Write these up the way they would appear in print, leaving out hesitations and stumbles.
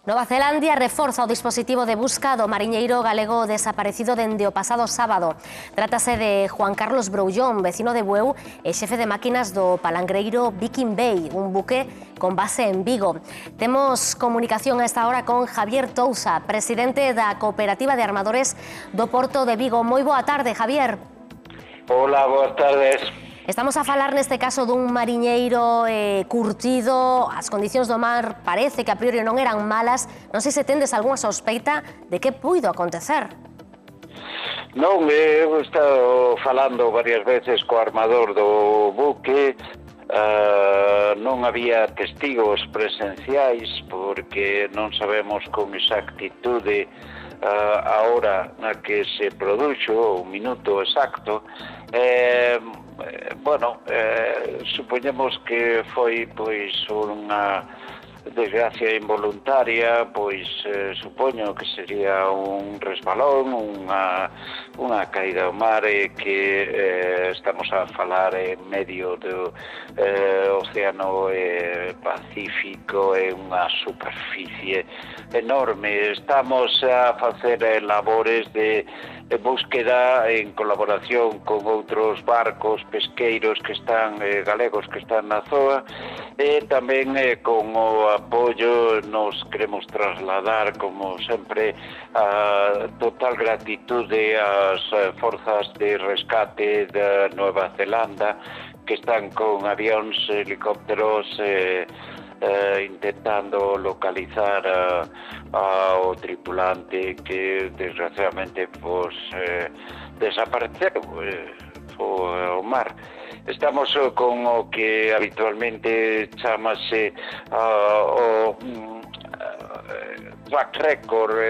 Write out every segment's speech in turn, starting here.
Nova Zelandia reforza o dispositivo de busca do mariñeiro galego desaparecido dende o pasado sábado. Trátase de Juan Carlos Broullón, vecino de Bueu e xefe de máquinas do palangreiro Viking Bay, un buque con base en Vigo. Temos comunicación a esta hora con Javier Tousa, presidente da Cooperativa de Armadores do Porto de Vigo. Moi boa tarde, Javier. Hola, boas tardes. Estamos a falar neste caso dun mariñeiro curtido, as condicións do mar parece que a priori non eran malas. Non sei se tendes algunha sospeita de que puido acontecer. Non, he estado falando varias veces co armador do buque. Non había testigos presenciais porque non sabemos con exactitude a hora na que se produxo, o minuto exacto. Supoñemos que foi pois unha desgracia involuntaria, pois supoño que sería un resbalón, unha caída ao mar, que estamos a falar en medio do Océano Pacífico, é unha superficie enorme. Estamos a facer labores de búsqueda en colaboración con outros barcos pesqueiros que están galegos que están na zoa, e tamén con o apoio nos queremos trasladar, como sempre, a total gratitude ás forzas de rescate da Nueva Zelanda, que están con avións, helicópteros, intentando localizar ao tripulante que desgraciadamente desapareceu ao mar. Estamos con o que habitualmente chamase o track record.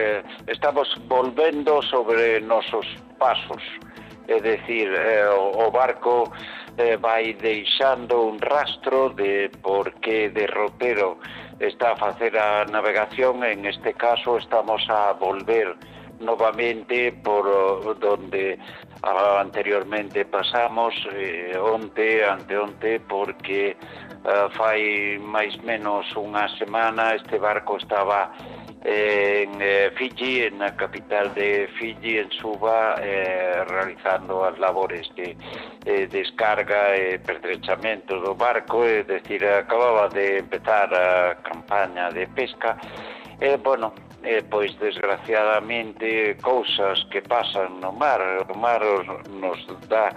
Estamos volvendo sobre nosos pasos, é dicir, o barco vai deixando un rastro de por que derrotero está a facer a navegación. En este caso estamos a volver novamente por donde anteriormente pasamos, anteonte, porque fai máis menos unha semana este barco estaba en Fiji, en a capital de Fiji, en Suva, realizando as labores de descarga e pertrechamento do barco, é dicir, acababa de empezar a campaña de pesca. Pois desgraciadamente cousas que pasan no mar. O mar nos dá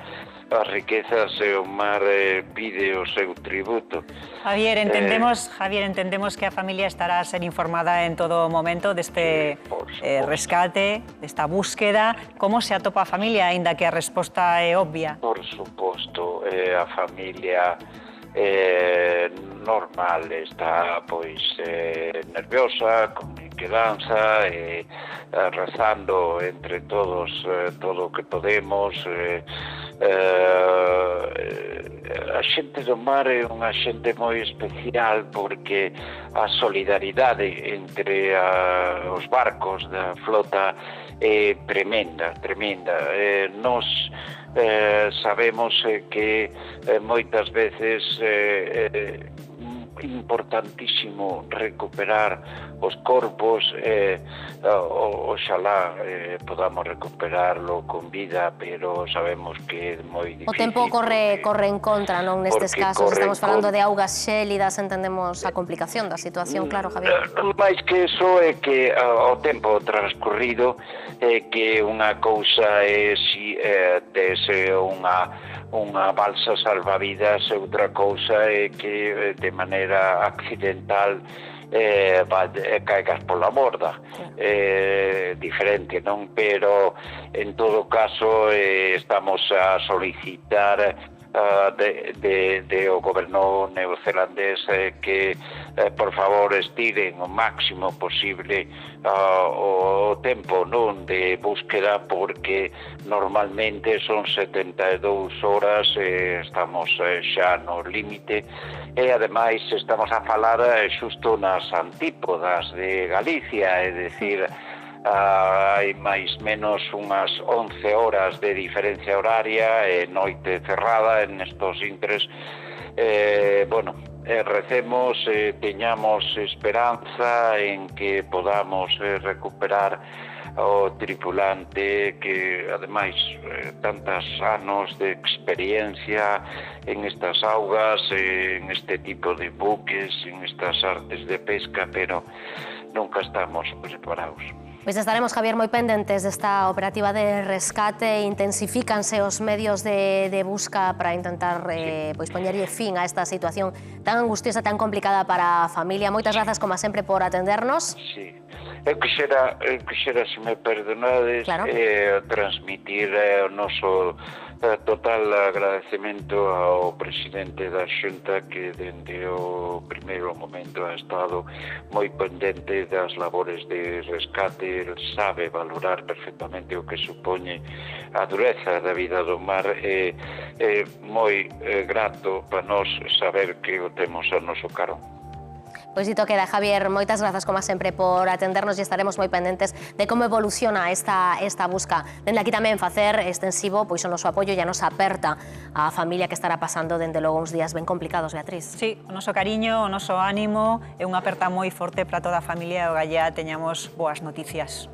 as riquezas e o mar pide o seu tributo. Javier, entendemos que a familia estará a ser informada en todo momento deste rescate, desta búsqueda. Como se atopa a familia, aínda que a resposta é obvia? Por suposto, a familia normal está pois nerviosa, con inquedanza, rezando entre todos todo o que podemos. A xente do mar é unha xente moi especial porque a solidaridade entre os barcos da flota é tremenda. Nos sabemos que moitas veces importantísimo recuperar os corpos, oxalá podamos recuperarlo con vida, pero sabemos que é moi difícil. O tempo corre en contra, non, nestes casos. Estamos falando de augas xélidas, entendemos a complicación da situación, claro, Javier. Mais que eso é que o tempo transcorrido é que unha cousa é si dese unha balsa salvavidas, e outra cousa é que de maneira accidental caigas pola borda. Diferente, non? Pero en todo caso estamos a solicitar o goberno neozelandés que por favor estiren o máximo posible o tempo, non, de búsqueda, porque normalmente son 72 horas, estamos xa no límite, e ademais estamos a falar xusto nas antípodas de Galicia, é dicir, hai máis menos unhas 11 horas de diferencia horaria e noite cerrada en estos intres. bueno, recemos, teñamos esperanza en que podamos recuperar o tripulante que, ademais, tantos anos de experiencia en estas augas, en este tipo de buques, en estas artes de pesca, pero nunca estamos preparados. Pois estaremos, Javier, moi pendentes desta operativa de rescate. Intensifícanse os medios de busca para intentar pois poñerlle fin a esta situación tan angustiosa, tan complicada para a familia. Moitas grazas, como sempre, por atendernos. Sí. Eu quixera, se me perdonades, claro, transmitir o noso total agradecemento ao presidente da Xunta, que dende o primeiro momento ha estado moi pendente das labores de rescate. El sabe valorar perfectamente o que supoñe a dureza da vida do mar. É moi grato para nós saber que o temos ao noso carón. Pois dito queda, Javier, moitas grazas, como sempre, por atendernos e estaremos moi pendentes de como evoluciona esta busca. Dende aquí tamén facer extensivo pois o noso apoio e a nosa aperta á familia que estará pasando dende logo uns días ben complicados, Beatriz. Sí, o noso cariño, o noso ánimo e unha aperta moi forte para toda a familia e o gallá teñamos boas noticias.